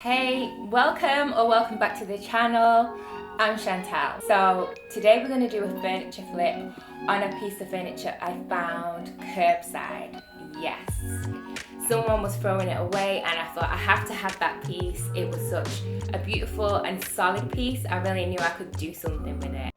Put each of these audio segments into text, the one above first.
Hey, welcome back to the channel. I'm Chantelle. So today we're going to do a furniture flip on a piece of furniture I found curbside. Yes, someone was throwing it away and I thought I have to have that piece. It was such a beautiful and solid piece. I really knew I could do something with it.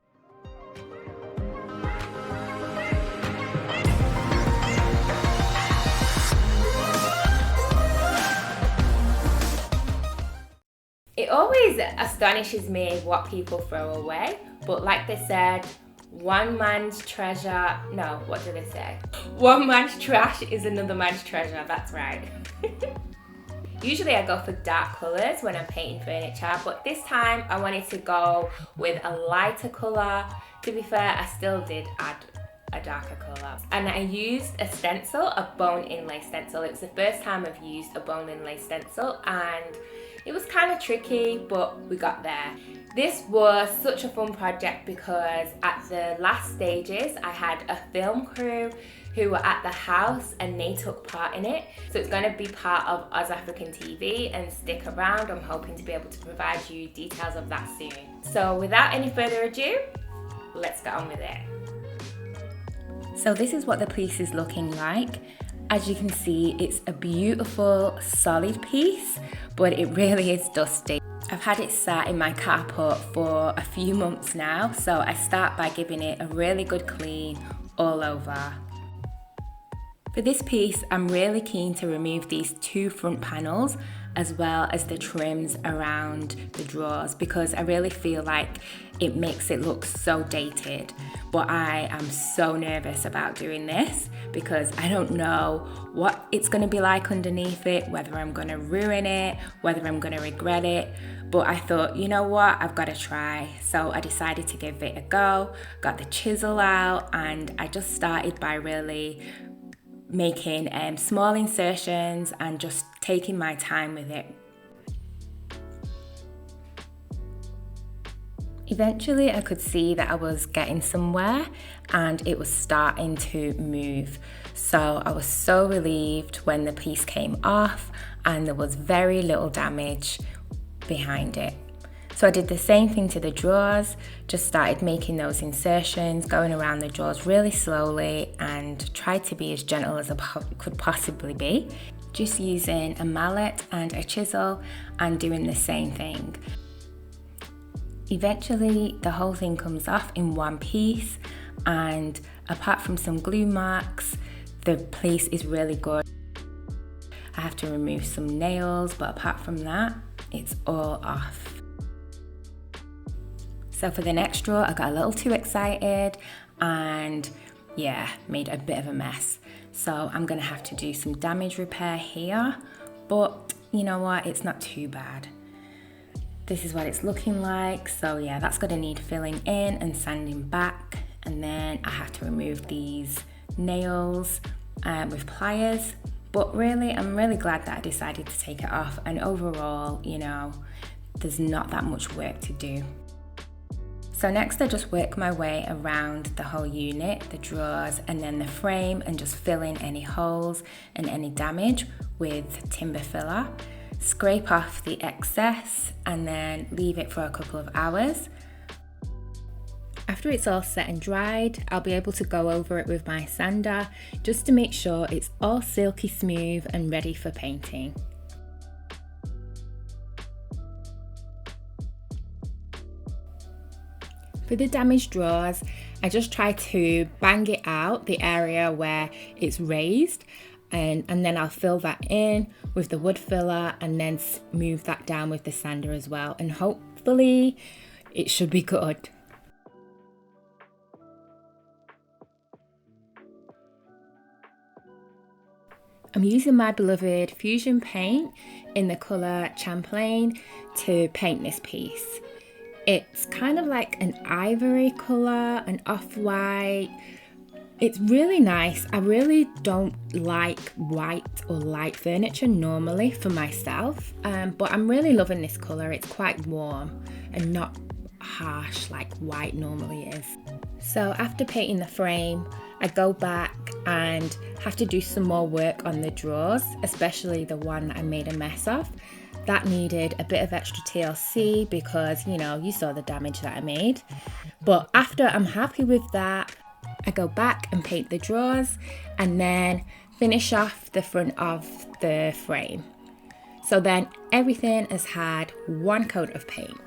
It always astonishes me what people throw away, but like they said, one man's treasure, no, what do they say? One man's trash is another man's treasure, that's right. Usually I go for dark colours when I'm painting furniture, but this time I wanted to go with a lighter colour. To be fair, I still did add a darker colour. And I used a stencil, a bone inlay stencil. It was the first time I've used a bone inlay stencil and it was kind of tricky, but we got there. This was such a fun project because at the last stages I had a film crew who were at the house and they took part in it. So it's going to be part of Oz African TV and stick around. I'm hoping to be able to provide you details of that soon. So without any further ado, let's get on with it. So this is what the piece is looking like. As you can see, it's a beautiful, solid piece, but it really is dusty. I've had it sat in my carpet for a few months now, so I start by giving it a really good clean all over. For this piece, I'm really keen to remove these two front panels as well as the trims around the drawers because I really feel like it makes it look so dated. But I am so nervous about doing this because I don't know what it's going to be like underneath it, whether I'm going to ruin it, whether I'm going to regret it. But I thought, you know what, I've got to try. So I decided to give it a go, got the chisel out, and I just started by really making small insertions and just taking my time with it. Eventually I could see that I was getting somewhere and it was starting to move. So I was so relieved when the piece came off and there was very little damage behind it. So I did the same thing to the drawers, just started making those insertions, going around the drawers really slowly and tried to be as gentle as I could possibly be. Just using a mallet and a chisel and doing the same thing. Eventually the whole thing comes off in one piece and apart from some glue marks, the piece is really good. I have to remove some nails, but apart from that, it's all off. So for the next drawer, I got a little too excited and yeah, made a bit of a mess. So I'm gonna have to do some damage repair here, but you know what, it's not too bad. This is what it's looking like. So yeah, that's gonna need filling in and sanding back. And then I have to remove these nails with pliers. But really, I'm really glad that I decided to take it off. And overall, you know, there's not that much work to do. So next I just work my way around the whole unit, the drawers and then the frame and just fill in any holes and any damage with timber filler. Scrape off the excess and then leave it for a couple of hours. After it's all set and dried, I'll be able to go over it with my sander just to make sure it's all silky smooth and ready for painting. For the damaged drawers, I just try to bang it out, the area where it's raised, and then I'll fill that in with the wood filler and then smooth that down with the sander as well. And hopefully it should be good. I'm using my beloved Fusion paint in the colour Champlain to paint this piece. It's kind of like an ivory colour, an off-white. It's really nice. I really don't like white or light furniture normally for myself, but I'm really loving this colour. It's quite warm and not harsh like white normally is. So after painting the frame, I go back and have to do some more work on the drawers, especially the one that I made a mess of. that needed a bit of extra TLC because, you know, you saw the damage that I made. But after I'm happy with that, I go back and paint the drawers and then finish off the front of the frame. So then everything has had one coat of paint.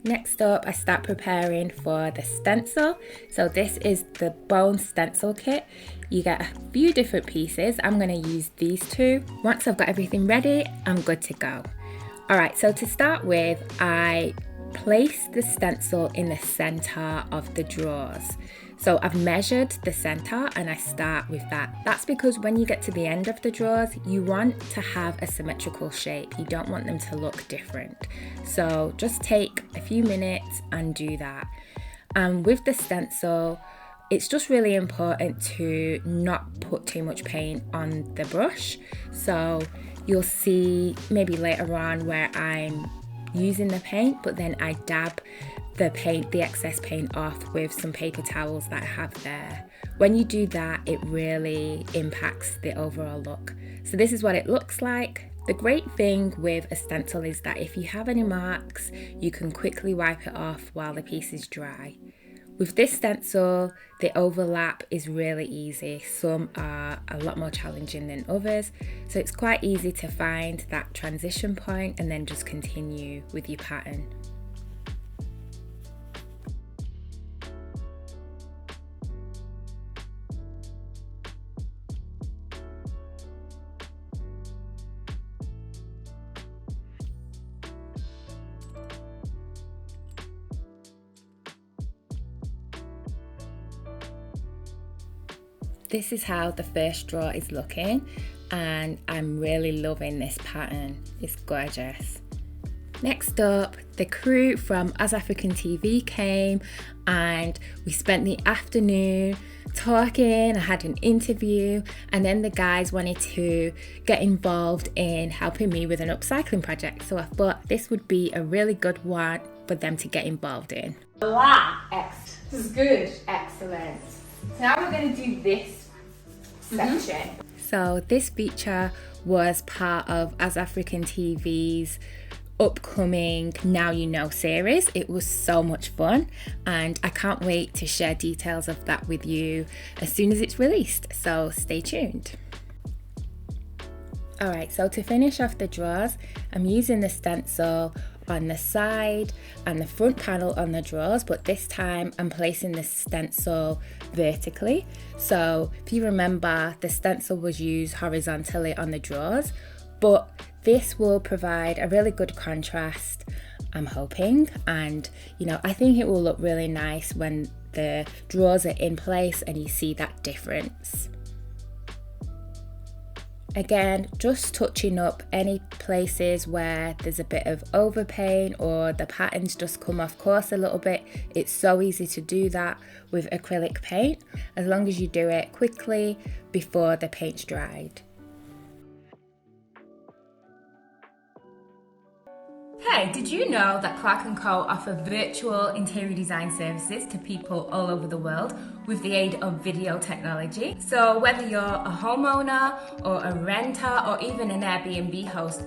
Next up, I start preparing for the stencil. So this is the bone stencil kit. You get a few different pieces. I'm going to use these two. Once I've got everything ready, I'm good to go. All right, so to start with, I place the stencil in the center of the drawers. So I've measured the center and I start with that. That's because when you get to the end of the drawers, you want to have a symmetrical shape. You don't want them to look different. So just take a few minutes and do that. And with the stencil, it's just really important to not put too much paint on the brush. So you'll see maybe later on where I'm using the paint, but then I dab the excess paint off with some paper towels that I have there. When you do that, it really impacts the overall look. So this is what it looks like. The great thing with a stencil is that if you have any marks, you can quickly wipe it off while the piece is dry. With this stencil, the overlap is really easy. Some are a lot more challenging than others. So it's quite easy to find that transition point and then just continue with your pattern. This is how the first drawer is looking and I'm really loving this pattern. It's gorgeous. Next up, the crew from As African TV came and we spent the afternoon talking. I had an interview and then the guys wanted to get involved in helping me with an upcycling project. So I thought this would be a really good one for them to get involved in. Voila! This is good. Excellent. So now we're going to do this section. So this feature was part of As African TV's upcoming Now You Know series. It was so much fun and I can't wait to share details of that with you as soon as it's released. So stay tuned. Alright, so to finish off the drawers, I'm using the stencil on the side and the front panel on the drawers, but this time I'm placing the stencil vertically. So if you remember, the stencil was used horizontally on the drawers, but this will provide a really good contrast, I'm hoping, and you know, I think it will look really nice when the drawers are in place and you see that difference. Again, just touching up any places where there's a bit of overpaint or the patterns just come off course a little bit. It's so easy to do that with acrylic paint, as long as you do it quickly before the paint's dried. Hey, did you know that Clark & Co offer virtual interior design services to people all over the world with the aid of video technology? So whether you're a homeowner or a renter or even an Airbnb host,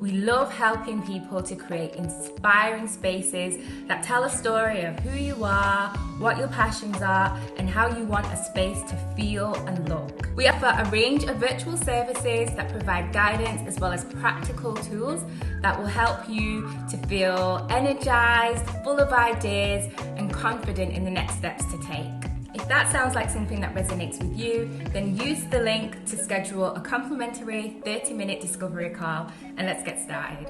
we love helping people to create inspiring spaces that tell a story of who you are, what your passions are, and how you want a space to feel and look. We offer a range of virtual services that provide guidance as well as practical tools that will help you to feel energized, full of ideas, and confident in the next steps to take. If that sounds like something that resonates with you, then use the link to schedule a complimentary 30-minute discovery call and let's get started.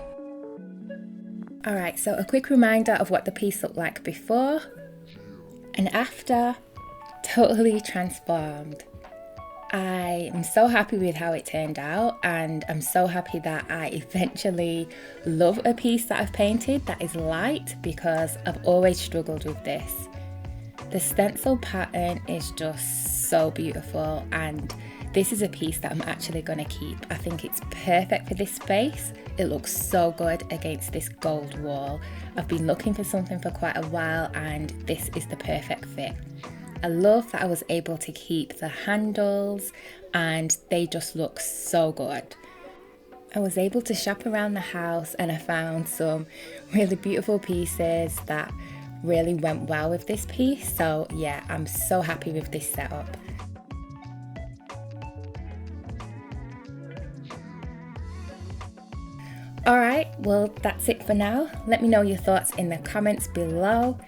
Alright, so a quick reminder of what the piece looked like before and after. Totally transformed. I am so happy with how it turned out and I'm so happy that I eventually love a piece that I've painted that is light, because I've always struggled with this. The stencil pattern is just so beautiful and this is a piece that I'm actually going to keep. I think it's perfect for this space. It looks so good against this gold wall. I've been looking for something for quite a while and this is the perfect fit. I love that I was able to keep the handles and they just look so good. I was able to shop around the house and I found some really beautiful pieces that really went well with this piece. So yeah, I'm so happy with this setup. Alright, well that's it for now. Let me know your thoughts in the comments below.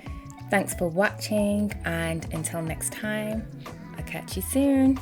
Thanks for watching, and until next time, I'll catch you soon.